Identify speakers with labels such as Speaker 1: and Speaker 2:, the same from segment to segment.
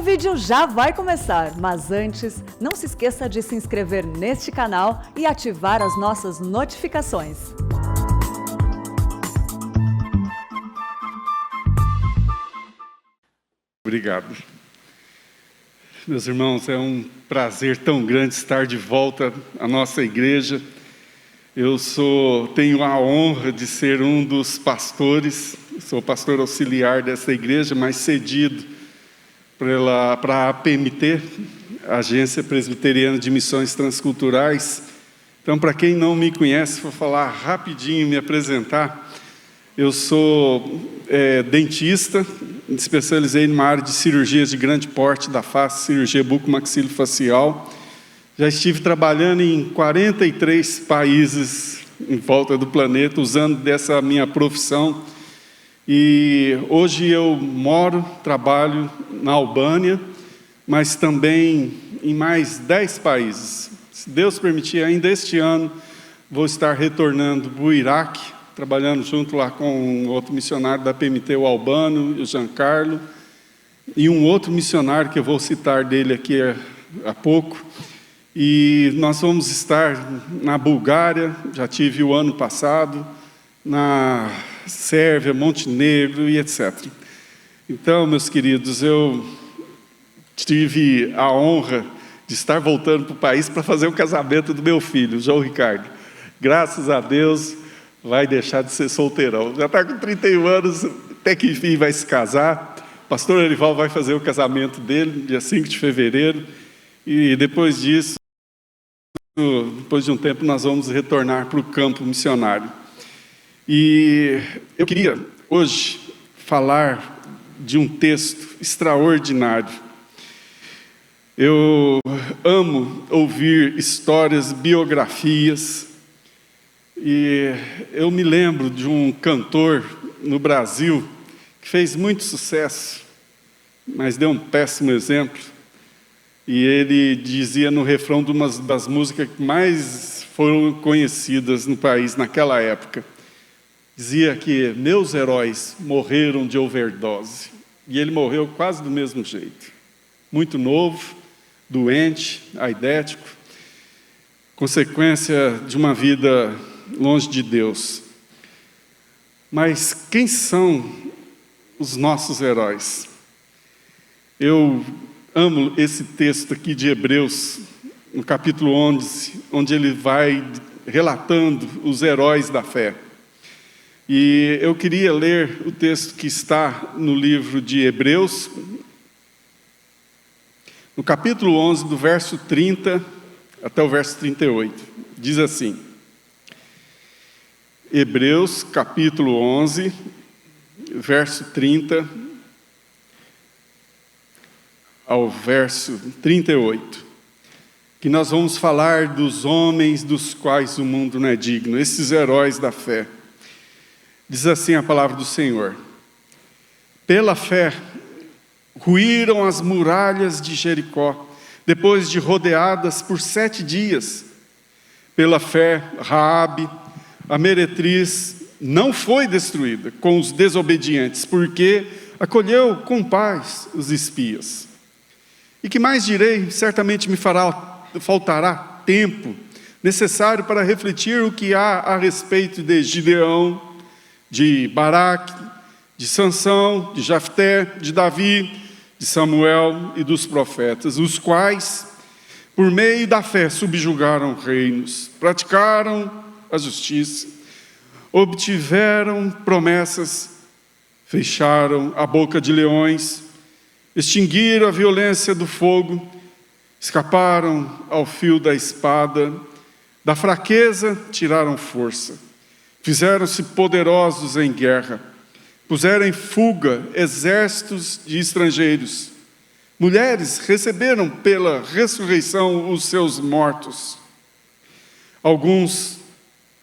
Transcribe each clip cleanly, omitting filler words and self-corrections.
Speaker 1: vídeo já vai começar, mas antes, não se esqueça de se inscrever neste canal e ativar as nossas notificações.
Speaker 2: Obrigado. Meus irmãos, é um prazer tão grande estar de volta à nossa igreja. Eu tenho a honra de ser um dos pastores, sou pastor auxiliar dessa igreja, mas cedido para a APMT, Agência Presbiteriana de Missões Transculturais. Então, para quem não me conhece, vou falar rapidinho, me apresentar. Eu sou dentista, me especializei numa área de cirurgias de grande porte da face, cirurgia bucomaxilofacial. Já estive trabalhando em 43 países em volta do planeta, usando dessa minha profissão. E hoje eu trabalho na Albânia, mas também em mais 10 países. Se Deus permitir, ainda este ano, vou estar retornando para o Iraque, trabalhando junto lá com outro missionário da PMT, o Albano, o Giancarlo, e um outro missionário que eu vou citar dele aqui a pouco. E nós vamos estar na Bulgária, já tive o ano passado, na Sérvia, Montenegro e etc. Então, meus queridos, eu tive a honra de estar voltando para o país para fazer o casamento do meu filho, João Ricardo. Graças a Deus, vai deixar de ser solteirão. Já está com 31 anos, até que enfim vai se casar. O pastor Erival vai fazer o casamento dele, dia 5 de fevereiro. E depois disso, depois de um tempo, nós vamos retornar para o campo missionário. E eu queria hoje falar de um texto extraordinário. Eu amo ouvir histórias, biografias, e eu me lembro de um cantor no Brasil que fez muito sucesso, mas deu um péssimo exemplo. E ele dizia no refrão de uma das músicas que mais foram conhecidas no país naquela época, dizia que meus heróis morreram de overdose. E ele morreu quase do mesmo jeito. Muito novo, doente, aidético, consequência de uma vida longe de Deus. Mas quem são os nossos heróis? Eu amo esse texto aqui de Hebreus, no capítulo 11, onde ele vai relatando os heróis da fé. E eu queria ler o texto que está no livro de Hebreus, no capítulo 11, do verso 30 até o verso 38. Diz assim, Hebreus, capítulo 11, verso 30 ao verso 38, que nós vamos falar dos homens dos quais o mundo não é digno, esses heróis da fé. Diz assim a palavra do Senhor: pela fé, ruíram as muralhas de Jericó, depois de rodeadas por 7 dias. Pela fé, Raabe, a meretriz, não foi destruída com os desobedientes, porque acolheu com paz os espias. E que mais direi? Certamente me faltará tempo necessário para refletir o que há a respeito de Gideão, de Baraque, de Sansão, de Jafté, de Davi, de Samuel e dos profetas, os quais, por meio da fé, subjugaram reinos, praticaram a justiça, obtiveram promessas, fecharam a boca de leões, extinguiram a violência do fogo, escaparam ao fio da espada, da fraqueza tiraram força. Fizeram-se poderosos em guerra, puseram em fuga exércitos de estrangeiros. Mulheres receberam pela ressurreição os seus mortos. Alguns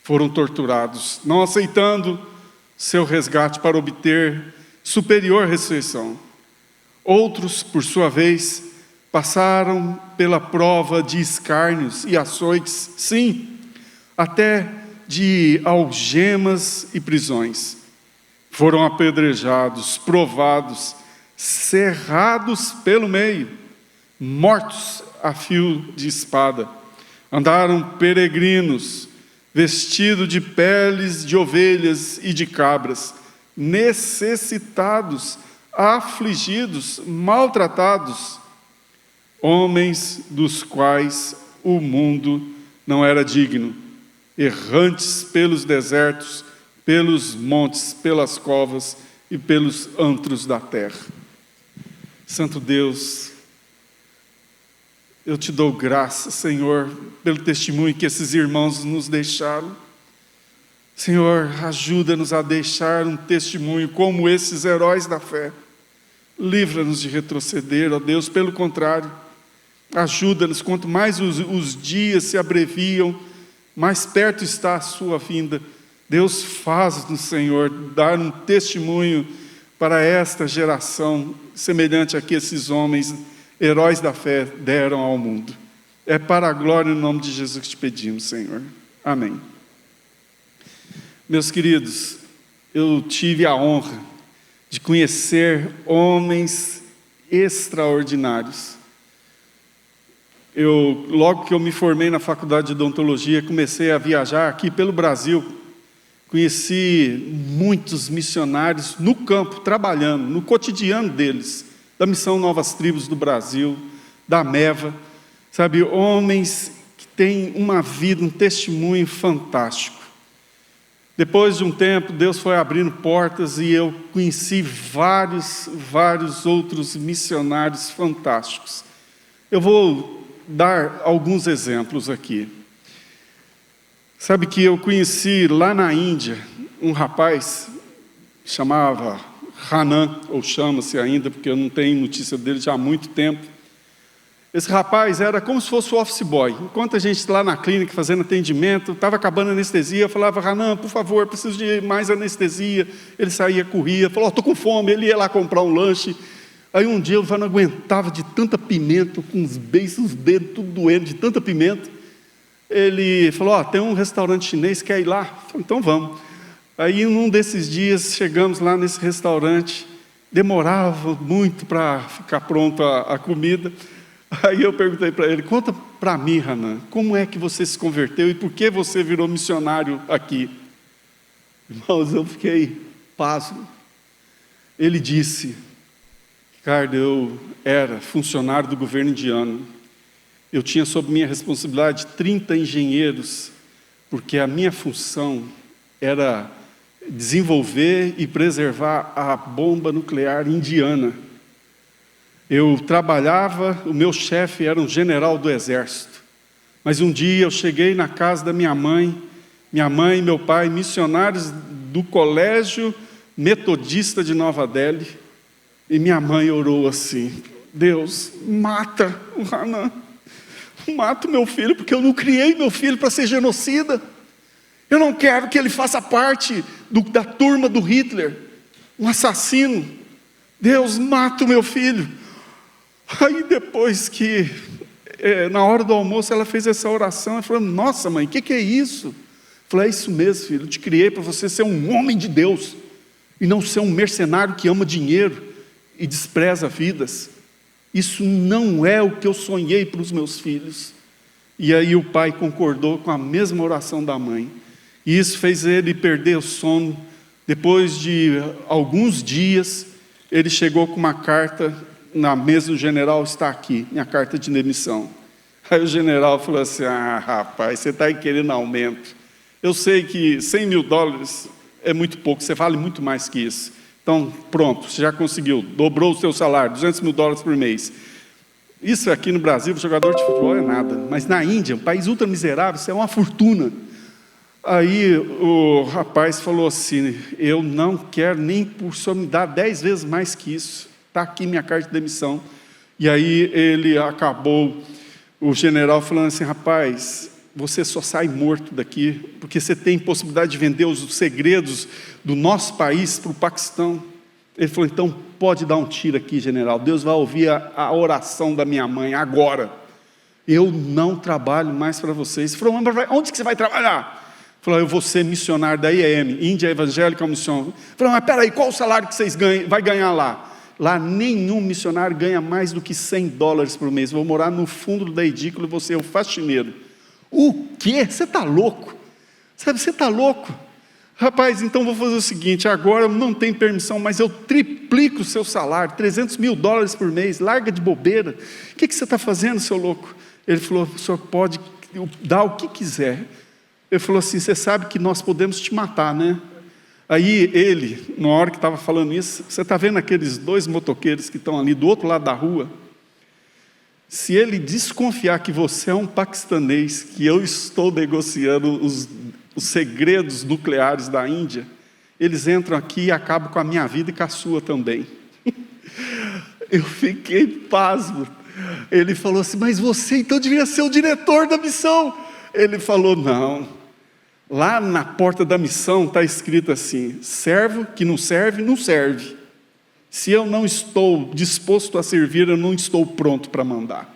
Speaker 2: foram torturados, não aceitando seu resgate para obter superior ressurreição. Outros, por sua vez, passaram pela prova de escárnios e açoites, sim, até de algemas e prisões. Foram apedrejados, provados, cerrados pelo meio, mortos a fio de espada. Andaram peregrinos, vestidos de peles de ovelhas e de cabras, necessitados, afligidos, maltratados, homens dos quais o mundo não era digno, errantes pelos desertos, pelos montes, pelas covas e pelos antros da terra. Santo Deus, eu te dou graça, Senhor, pelo testemunho que esses irmãos nos deixaram. Senhor, ajuda-nos a deixar um testemunho como esses heróis da fé. Livra-nos de retroceder, ó Deus, pelo contrário, ajuda-nos, quanto mais os dias se abreviam, mais perto está a sua vinda. Deus, faz-nos, Senhor, dar um testemunho para esta geração, semelhante a que esses homens, heróis da fé, deram ao mundo. É para a glória e no nome de Jesus que te pedimos, Senhor. Amém. Meus queridos, eu tive a honra de conhecer homens extraordinários. Logo que eu me formei na faculdade de odontologia, comecei a viajar aqui pelo Brasil. Conheci muitos missionários no campo, trabalhando, no cotidiano deles, da Missão Novas Tribos do Brasil, da MEVA, sabe, homens que têm uma vida, um testemunho fantástico. Depois de um tempo, Deus foi abrindo portas e eu conheci vários outros missionários fantásticos. Eu vou dar alguns exemplos aqui. Sabe que eu conheci lá na Índia um rapaz, chamava Hanan, ou chama-se ainda, porque eu não tenho notícia dele já há muito tempo. Esse rapaz era como se fosse o office boy. Enquanto a gente lá na clínica fazendo atendimento, estava acabando a anestesia, eu falava: Hanan, por favor, preciso de mais anestesia. Ele saía, corria, falou: estou com fome. Ele ia lá comprar um lanche. Aí um dia eu já não aguentava de tanta pimenta, com os beiços, os dedos tudo doendo de tanta pimenta. Ele falou: tem um restaurante chinês, quer ir lá? Eu falei: então vamos. Aí num desses dias chegamos lá nesse restaurante, demorava muito para ficar pronta a comida. Aí eu perguntei para ele: conta para mim, Hanan, como é que você se converteu e por que você virou missionário aqui? Irmãos, eu fiquei pasmo. Ele disse: Ricardo, eu era funcionário do governo indiano. Eu tinha sob minha responsabilidade 30 engenheiros, porque a minha função era desenvolver e preservar a bomba nuclear indiana. Eu trabalhava, o meu chefe era um general do exército. Mas um dia eu cheguei na casa da minha mãe e meu pai, missionários do colégio metodista de Nova Delhi, e minha mãe orou assim: Deus, mata o Hanan, mata o meu filho, porque eu não criei meu filho para ser genocida. Eu não quero que ele faça parte da turma do Hitler, um assassino. Deus, mata o meu filho. Aí depois que, na hora do almoço, ela fez essa oração, ela falou: nossa mãe, o que é isso? Eu falei: é isso mesmo, filho, eu te criei para você ser um homem de Deus, e não ser um mercenário que ama dinheiro e despreza vidas. Isso não é o que eu sonhei para os meus filhos. E aí o pai concordou com a mesma oração da mãe, e isso fez ele perder o sono. Depois de alguns dias, ele chegou com uma carta na mesa do general: está aqui, minha carta de demissão. Aí o general falou assim: rapaz, você está aí querendo aumento. Eu sei que $100 mil é muito pouco, você vale muito mais que isso. Então, pronto, você já conseguiu, dobrou o seu salário, $200 mil por mês. Isso aqui no Brasil, jogador de futebol é nada, mas na Índia, um país ultra miserável, isso é uma fortuna. Aí o rapaz falou assim: eu não quero nem por só me dar 10 vezes mais que isso. Está aqui minha carta de demissão. E aí ele acabou, o general, falando assim: rapaz, você só sai morto daqui, porque você tem possibilidade de vender os segredos do nosso país para o Paquistão. Ele falou: então pode dar um tiro aqui, general, Deus vai ouvir a oração da minha mãe agora. Eu não trabalho mais para vocês. Ele falou: onde que você vai trabalhar? Ele falou: eu vou ser missionário da IEM, Índia Evangélica Mission. Ele falou: mas peraí, qual o salário que vocês vai ganhar lá? Lá nenhum missionário ganha mais do que $100 por mês. Vou morar no fundo da edícula e vou ser o faxineiro. O quê? Você está louco? Sabe, você está louco? Rapaz, então vou fazer o seguinte, agora não tem permissão, mas eu triplico o seu salário, $300 mil por mês, larga de bobeira. O que você está fazendo, seu louco? Ele falou, o senhor pode dar o que quiser. Ele falou assim, você sabe que nós podemos te matar, né? Aí ele, na hora que estava falando isso, você está vendo aqueles 2 motoqueiros que estão ali do outro lado da rua? Se ele desconfiar que você é um paquistanês, que eu estou negociando os segredos nucleares da Índia, eles entram aqui e acabam com a minha vida e com a sua também. Eu fiquei pasmo. Ele falou assim, mas você então devia ser o diretor da missão. Ele falou, não. Lá na porta da missão está escrito assim, servo que não serve, não serve. Se eu não estou disposto a servir, eu não estou pronto para mandar.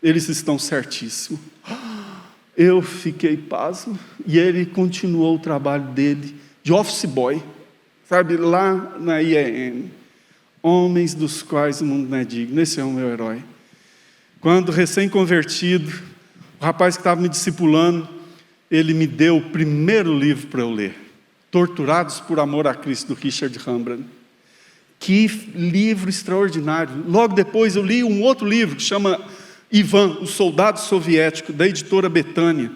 Speaker 2: Eles estão certíssimos. Eu fiquei pasmo, e ele continuou o trabalho dele, de office boy, sabe, lá na IEM. Homens dos quais o mundo não é digno, esse é o meu herói. Quando recém-convertido, o rapaz que estava me discipulando, ele me deu o primeiro livro para eu ler, Torturados por Amor a Cristo, do Richard Rembrandt. Que livro extraordinário. Logo depois eu li um outro livro que chama Ivan, o Soldado Soviético, da editora Betânia.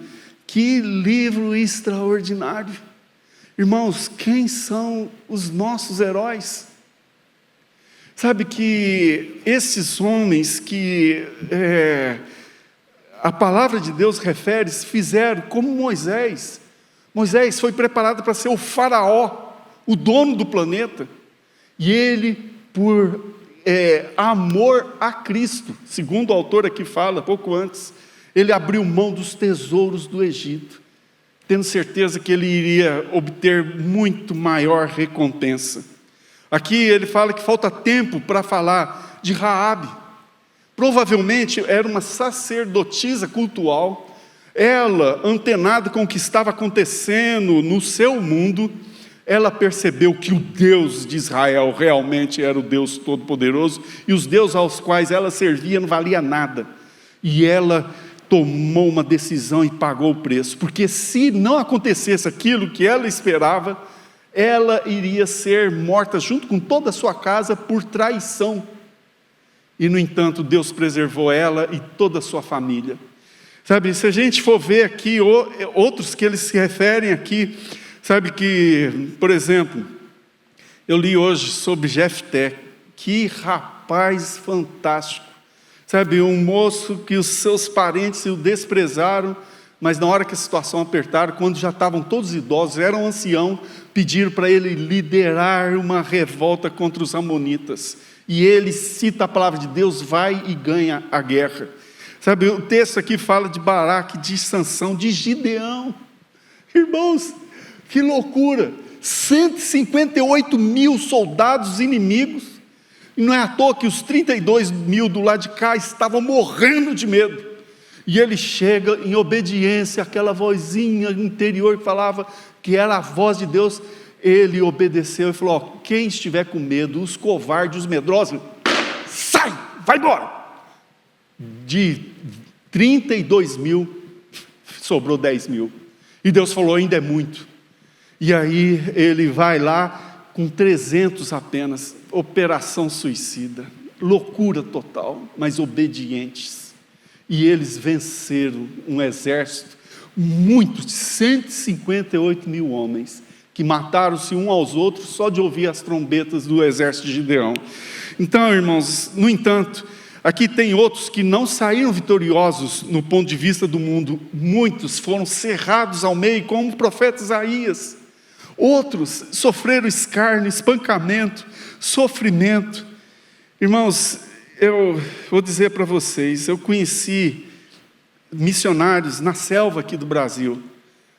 Speaker 2: Que livro extraordinário. Irmãos, quem são os nossos heróis? Sabe que esses homens que a palavra de Deus refere, fizeram como Moisés. Moisés foi preparado para ser o faraó, o dono do planeta. E ele, por amor a Cristo, segundo o autor aqui fala, pouco antes, ele abriu mão dos tesouros do Egito, tendo certeza que ele iria obter muito maior recompensa. Aqui ele fala que falta tempo para falar de Raabe. Provavelmente era uma sacerdotisa cultual, ela, antenada com o que estava acontecendo no seu mundo, ela percebeu que o Deus de Israel realmente era o Deus Todo-Poderoso, e os deuses aos quais ela servia não valia nada. E ela tomou uma decisão e pagou o preço, porque se não acontecesse aquilo que ela esperava, ela iria ser morta junto com toda a sua casa por traição. E no entanto, Deus preservou ela e toda a sua família. Sabe, se a gente for ver aqui outros que eles se referem aqui, sabe que, por exemplo, eu li hoje sobre Jefté, que rapaz fantástico, sabe, um moço que os seus parentes o desprezaram, mas na hora que a situação apertaram, quando já estavam todos idosos, era um ancião, pediram para ele liderar uma revolta contra os amonitas, e ele cita a palavra de Deus, vai e ganha a guerra. Sabe, o texto aqui fala de Baraque, de Sansão, de Gideão. Irmãos, que loucura, 158 mil soldados inimigos, e não é à toa que os 32 mil do lado de cá estavam morrendo de medo, e ele chega em obediência àquela vozinha interior que falava que era a voz de Deus, ele obedeceu e falou, quem estiver com medo, os covardes, os medrosos, sai, vai embora. De 32 mil, sobrou 10 mil, e Deus falou, ainda é muito. E aí ele vai lá com 300 apenas, operação suicida, loucura total, mas obedientes. E eles venceram um exército, muitos, 158 mil homens, que mataram-se uns aos outros só de ouvir as trombetas do exército de Gideão. Então, irmãos, no entanto, aqui tem outros que não saíram vitoriosos no ponto de vista do mundo, muitos foram cerrados ao meio, como o profeta Isaías. Outros sofreram escárnio, espancamento, sofrimento. Irmãos, eu vou dizer para vocês, eu conheci missionários na selva aqui do Brasil.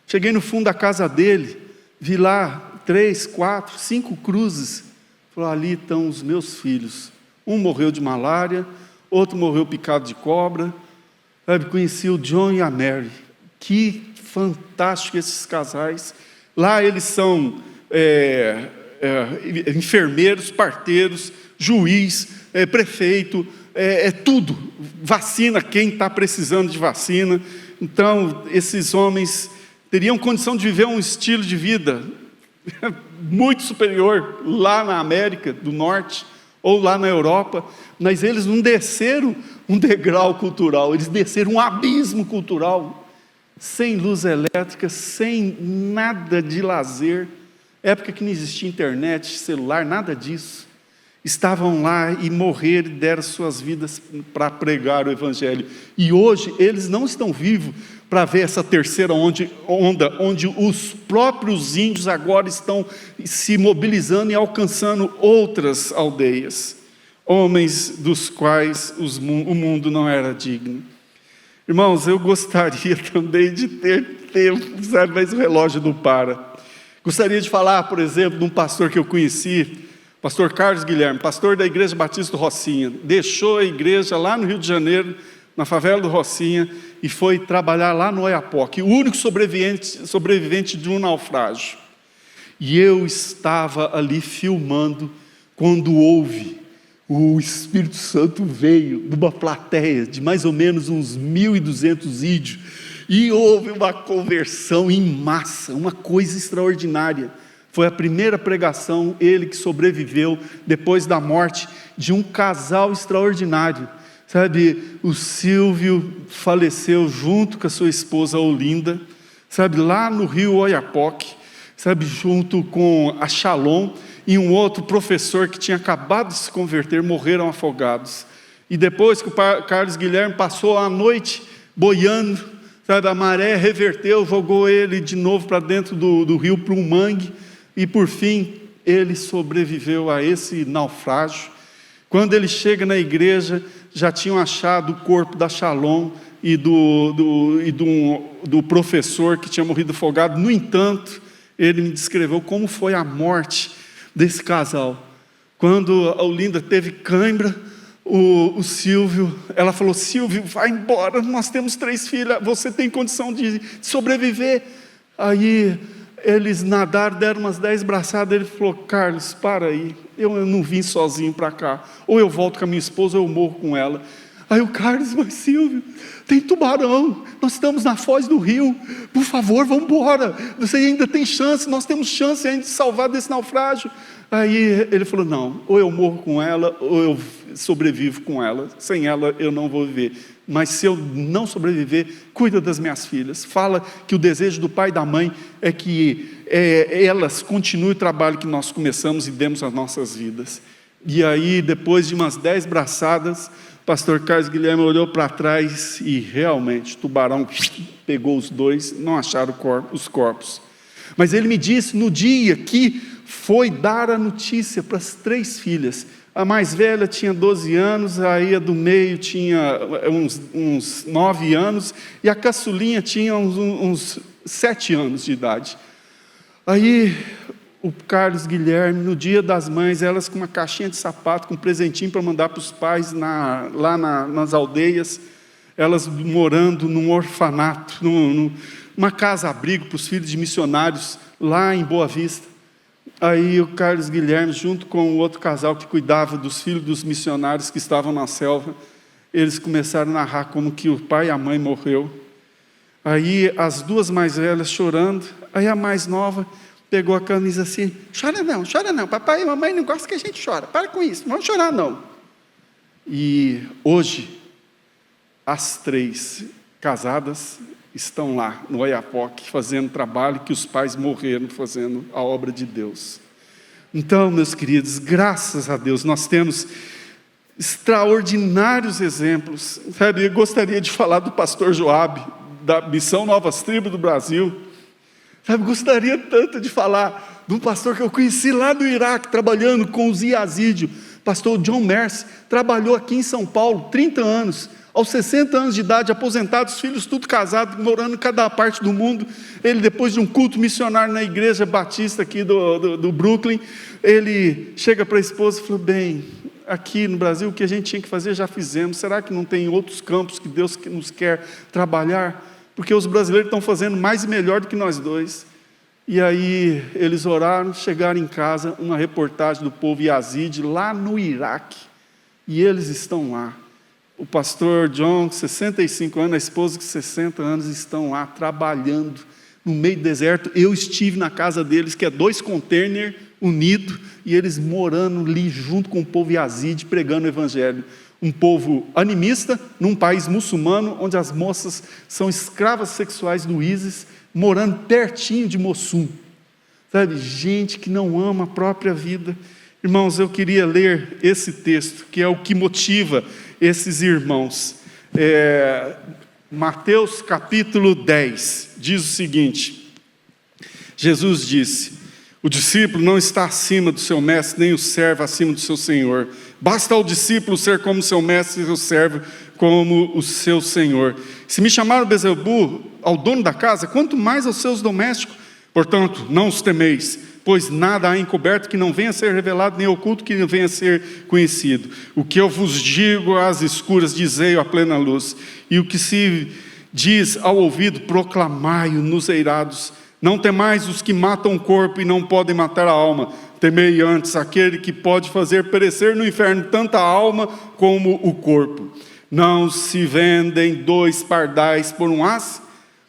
Speaker 2: Cheguei no fundo da casa dele, vi lá 3, 4, 5 cruzes. Falei, ali estão os meus filhos. Um morreu de malária, outro morreu picado de cobra. Conheci o John e a Mary. Que fantástico esses casais. Lá eles são enfermeiros, parteiros, juiz, prefeito, tudo. Vacina, quem está precisando de vacina. Então, esses homens teriam condição de viver um estilo de vida muito superior lá na América do Norte ou lá na Europa, mas eles não desceram um degrau cultural, eles desceram um abismo cultural, sem luz elétrica, sem nada de lazer, época que não existia internet, celular, nada disso. Estavam lá e morreram e deram suas vidas para pregar o Evangelho. E hoje eles não estão vivos para ver essa terceira onda, onde os próprios índios agora estão se mobilizando e alcançando outras aldeias, homens dos quais o mundo não era digno. Irmãos, eu gostaria também de ter tempo, sabe, mas o relógio não para. Gostaria de falar, por exemplo, de um pastor que eu conheci, pastor Carlos Guilherme, pastor da Igreja Batista do Rocinha. Deixou a igreja lá no Rio de Janeiro, na favela do Rocinha, e foi trabalhar lá no Oiapoque, o único sobrevivente de um naufrágio. E eu estava ali filmando quando houve, o Espírito Santo veio numa plateia de mais ou menos uns 1.200 índios, e houve uma conversão em massa, uma coisa extraordinária. Foi a primeira pregação, ele que sobreviveu depois da morte de um casal extraordinário. Sabe, o Silvio faleceu junto com a sua esposa Olinda, sabe, lá no rio Oiapoque, sabe, junto com a Shalom e um outro professor que tinha acabado de se converter, morreram afogados. E depois que o Carlos Guilherme passou a noite boiando, sabe, a maré reverteu, jogou ele de novo para dentro do rio, para um mangue, e por fim ele sobreviveu a esse naufrágio. Quando ele chega na igreja, já tinham achado o corpo da Shalom e do professor que tinha morrido afogado. No entanto, ele me descreveu como foi a morte desse casal. Quando a Olinda teve cãibra, o Silvio, ela falou: Silvio, vai embora, nós temos 3 filhas, você tem condição de sobreviver. Aí eles nadaram, deram umas 10 braçadas, ele falou: Carlos, para aí, eu não vim sozinho para cá, ou eu volto com a minha esposa ou eu morro com ela. Aí o Carlos: mas Silvio, tem tubarão, nós estamos na foz do rio, por favor, vamos embora, você ainda tem chance, nós temos chance ainda de salvar desse naufrágio. Aí ele falou: não, ou eu morro com ela, ou eu sobrevivo com ela, sem ela eu não vou viver, mas se eu não sobreviver, cuida das minhas filhas, fala que o desejo do pai e da mãe é que elas continuem o trabalho que nós começamos e demos as nossas vidas. E aí, depois de umas 10 braçadas, o pastor Carlos Guilherme olhou para trás e realmente, o tubarão pegou os dois, não acharam os corpos. Mas ele me disse, no dia que foi dar a notícia para as 3 filhas, a mais velha tinha 12 anos, aí a do meio tinha uns 9 anos, e a caçulinha tinha uns 7 anos de idade. Aí o Carlos Guilherme, no dia das mães, elas com uma caixinha de sapato, com um presentinho para mandar para os pais lá nas aldeias, elas morando num orfanato, numa casa-abrigo para os filhos de missionários, lá em Boa Vista. Aí o Carlos Guilherme, junto com o outro casal que cuidava dos filhos dos missionários que estavam na selva, eles começaram a narrar como que o pai e a mãe morreu. Aí as 2 mais velhas chorando, aí a mais nova pegou a camisa assim: chora não, papai e mamãe não gostam que a gente chora, para com isso, não vamos chorar não. E hoje, as 3 casadas estão lá no Oiapoque, fazendo trabalho que os pais morreram fazendo a obra de Deus. Então, meus queridos, graças a Deus, nós temos extraordinários exemplos. Sabe, eu gostaria de falar do pastor Joabe, da Missão Novas Tribos do Brasil. Sabe, gostaria tanto de falar de um pastor que eu conheci lá do Iraque, trabalhando com os Yazídios, pastor John Mercy, trabalhou aqui em São Paulo, 30 anos, aos 60 anos de idade, aposentado, os filhos tudo casados, morando em cada parte do mundo. Ele, depois de um culto missionário na igreja batista aqui do Brooklyn, ele chega para a esposa e falou: bem, aqui no Brasil o que a gente tinha que fazer já fizemos, será que não tem outros campos que Deus nos quer trabalhar? Porque os brasileiros estão fazendo mais e melhor do que nós dois. E aí eles oraram, chegaram em casa, uma reportagem do povo Yazidi lá no Iraque, e eles estão lá. O pastor John, 65 anos, a esposa com 60 anos, estão lá trabalhando no meio do deserto. Eu estive na casa deles, que é 2 containers unidos, e eles morando ali junto com o povo Yazidi, pregando o evangelho. Um povo animista, num país muçulmano, onde as moças são escravas sexuais do ISIS, morando pertinho de Mossul. Sabe, gente que não ama a própria vida. Irmãos, eu queria ler esse texto, que é o que motiva esses irmãos. Mateus capítulo 10, diz o seguinte: Jesus disse: o discípulo não está acima do seu mestre, nem o servo acima do seu senhor. Basta ao discípulo ser como seu mestre e o servo como o seu senhor. Se me chamaram Beelzebul ao dono da casa, quanto mais aos seus domésticos. Portanto, não os temeis, pois nada há encoberto que não venha a ser revelado, nem oculto que não venha a ser conhecido. O que eu vos digo às escuras, dizei-o à plena luz. E o que se diz ao ouvido, proclamai-o nos eirados. Não temais os que matam o corpo e não podem matar a alma. Temei antes aquele que pode fazer perecer no inferno tanto a alma como o corpo. Não se vendem 2 pardais por um as?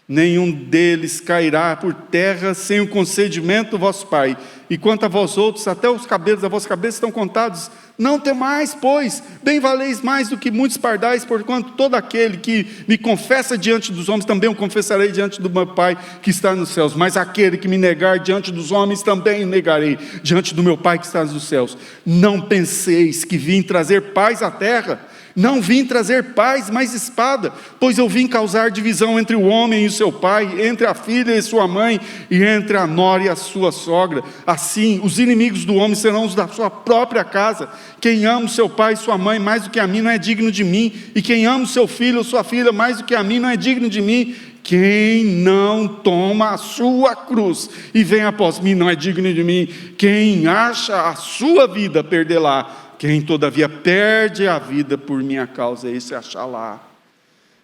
Speaker 2: Nenhum deles cairá por terra sem o consentimento do vosso Pai. E quanto a vós outros, até os cabelos da vossa cabeça estão contados. Não temais, pois, bem valeis mais do que muitos pardais, porquanto todo aquele que me confessa diante dos homens, também o confessarei diante do meu Pai que está nos céus. Mas aquele que me negar diante dos homens, também o negarei diante do meu Pai que está nos céus. Não penseis que vim trazer paz à terra. Não vim trazer paz, mas espada, pois eu vim causar divisão entre o homem e o seu pai, entre a filha e sua mãe, e entre a nora e a sua sogra. Assim, os inimigos do homem serão os da sua própria casa. Quem ama o seu pai e sua mãe mais do que a mim não é digno de mim, e quem ama o seu filho ou sua filha mais do que a mim não é digno de mim. Quem não toma a sua cruz e vem após mim não é digno de mim. Quem acha a sua vida, perdê-la. Quem todavia perde a vida por minha causa, esse achar lá.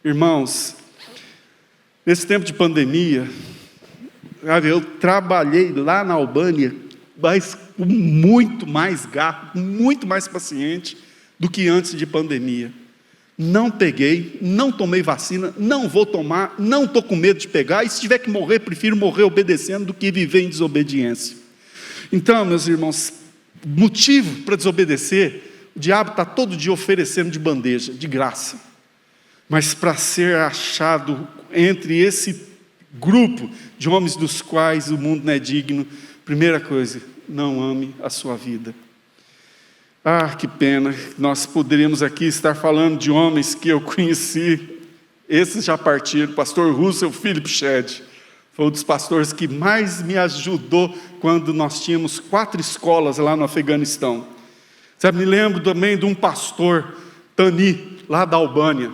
Speaker 2: Irmãos, nesse tempo de pandemia, eu trabalhei lá na Albânia, mas com muito mais garra, muito mais paciente do que antes de pandemia. Não peguei, não tomei vacina, não vou tomar, não estou com medo de pegar, e se tiver que morrer, prefiro morrer obedecendo do que viver em desobediência. Então, meus irmãos, motivo para desobedecer, o diabo está todo dia oferecendo de bandeja, de graça. Mas para ser achado entre esse grupo de homens dos quais o mundo não é digno, primeira coisa, não ame a sua vida. Ah, que pena, nós poderíamos aqui estar falando de homens que eu conheci, esses já partiram, pastor Russell Philip Shedd, foi um dos pastores que mais me ajudou quando nós tínhamos 4 escolas lá no Afeganistão. Sabe, me lembro também de um pastor, Tani, lá da Albânia,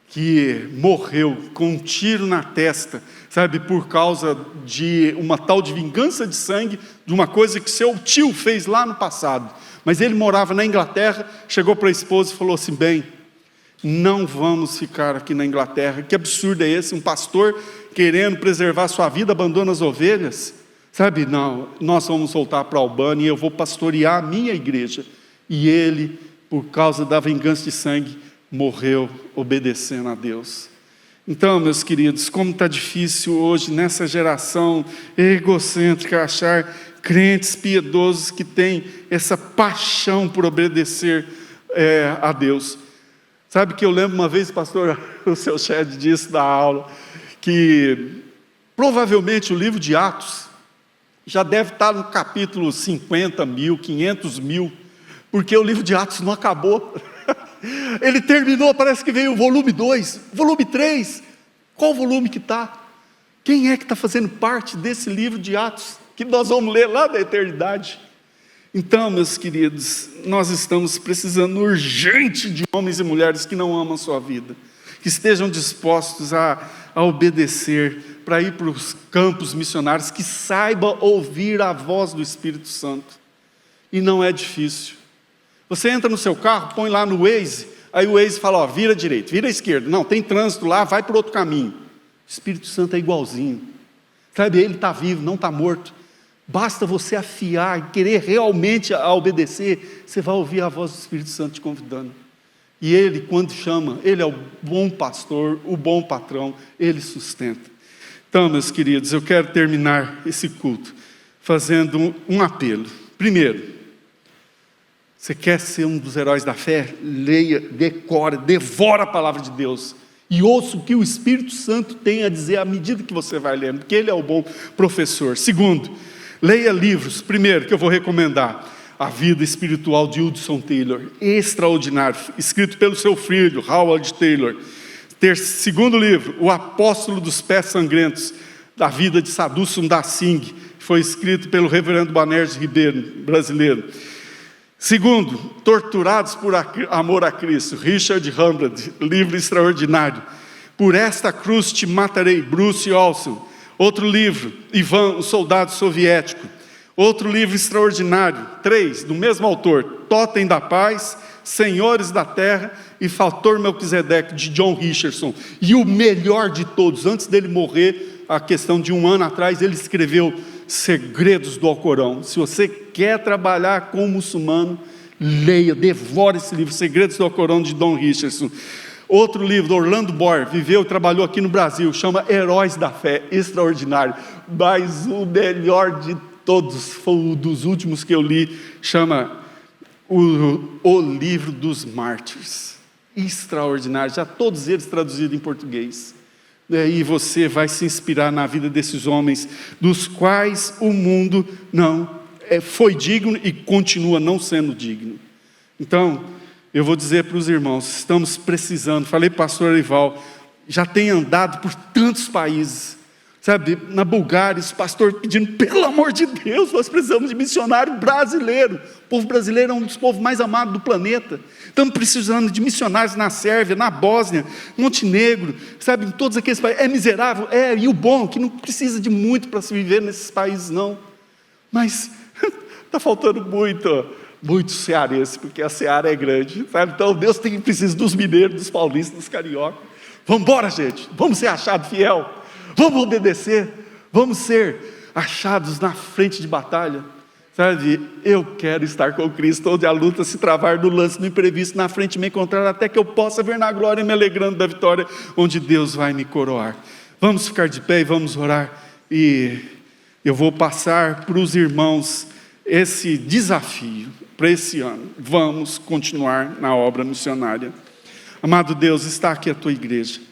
Speaker 2: que morreu com um tiro na testa, sabe, por causa de uma tal de vingança de sangue, de uma coisa que seu tio fez lá no passado. Mas ele morava na Inglaterra, chegou para a esposa e falou assim: bem, não vamos ficar aqui na Inglaterra. Que absurdo é esse? Um pastor querendo preservar sua vida, abandona as ovelhas? Sabe, não, nós vamos voltar para a Albânia e eu vou pastorear a minha igreja. E ele, por causa da vingança de sangue, morreu obedecendo a Deus. Então, meus queridos, como está difícil hoje, nessa geração egocêntrica, achar crentes piedosos que têm essa paixão por obedecer a Deus. Sabe que eu lembro uma vez, pastor, o seu Shedd disse na aula, que provavelmente o livro de Atos já deve estar no capítulo 50.000, 500.000, porque o livro de Atos não acabou. Ele terminou, parece que veio o volume 2, volume 3, qual volume que está? Quem é que está fazendo parte desse livro de Atos, que nós vamos ler lá da eternidade? Então, meus queridos, nós estamos precisando urgente de homens e mulheres que não amam a sua vida, que estejam dispostos a obedecer, para ir para os campos missionários, que saiba ouvir a voz do Espírito Santo. E não é difícil. Você entra no seu carro, põe lá no Waze, aí o Waze fala, ó, vira à direita, vira à esquerda. Não, tem trânsito lá, vai para outro caminho. O Espírito Santo é igualzinho. Sabe, Ele está vivo, não está morto. Basta você afiar, querer realmente obedecer, você vai ouvir a voz do Espírito Santo te convidando. E Ele, quando chama, Ele é o bom pastor, o bom patrão, Ele sustenta. Então, meus queridos, eu quero terminar esse culto fazendo um apelo. Primeiro, você quer ser um dos heróis da fé? Leia, decore, devora a palavra de Deus. E ouça o que o Espírito Santo tem a dizer à medida que você vai lendo, porque Ele é o bom professor. Segundo, leia livros. Primeiro, que eu vou recomendar, A Vida Espiritual de Hudson Taylor, extraordinário, escrito pelo seu filho, Howard Taylor. Segundo livro, O Apóstolo dos Pés Sangrentos, da vida de Sadhu Sundar Singh, foi escrito pelo reverendo Banerjee Ribeiro, brasileiro. Segundo, Torturados por Amor a Cristo, Richard Humbled, livro extraordinário. Por Esta Cruz Te Matarei, Bruce Olson. Outro livro, Ivan, o Soldado Soviético. Outro livro extraordinário, 3, do mesmo autor, Totem da Paz, Senhores da Terra e Fator Melquisedeque, de John Richardson. E o melhor de todos, antes dele morrer, a questão de 1 ano atrás, ele escreveu Segredos do Alcorão. Se você quer trabalhar com muçulmano, leia, devore esse livro, Segredos do Alcorão, de John Richardson. Outro livro, Orlando Bohr, viveu e trabalhou aqui no Brasil, chama Heróis da Fé, extraordinário. Mas o melhor de todos, foi um dos últimos que eu li, chama o Livro dos Mártires. Extraordinário, já todos eles traduzidos em português. E você vai se inspirar na vida desses homens, dos quais o mundo não foi digno e continua não sendo digno. Então, eu vou dizer para os irmãos, estamos precisando, falei para o pastor Arival, já tem andado por tantos países, sabe, na Bulgária, esse pastor pedindo, pelo amor de Deus, nós precisamos de missionário brasileiro. O povo brasileiro é um dos povos mais amados do planeta. Estamos precisando de missionários na Sérvia, na Bósnia, Montenegro, sabe, em todos aqueles países. É miserável? É, e o bom é que não precisa de muito para se viver nesses países, não. Mas está faltando muito cearense, porque a seara é grande, sabe? Então Deus precisa dos mineiros, dos paulistas, dos cariocas. Vamos embora, gente, vamos ser achados fiel. Vamos obedecer, vamos ser achados na frente de batalha, sabe? Eu quero estar com Cristo, onde a luta se travar no lance, no imprevisto, na frente me encontrar, até que eu possa ver na glória, me alegrando da vitória, onde Deus vai me coroar. Vamos ficar de pé e vamos orar, e eu vou passar para os irmãos esse desafio, para esse ano. Vamos continuar na obra missionária. Amado Deus, está aqui a tua igreja.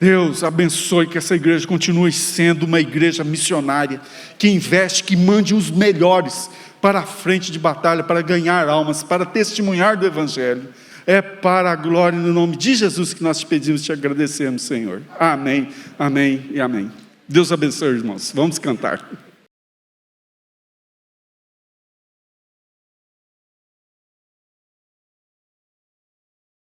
Speaker 2: Deus abençoe que essa igreja continue sendo uma igreja missionária, que investe, que mande os melhores para a frente de batalha, para ganhar almas, para testemunhar do Evangelho. É para a glória no nome de Jesus que nós te pedimos e te agradecemos, Senhor. Amém, amém e amém. Deus abençoe, irmãos. Vamos cantar.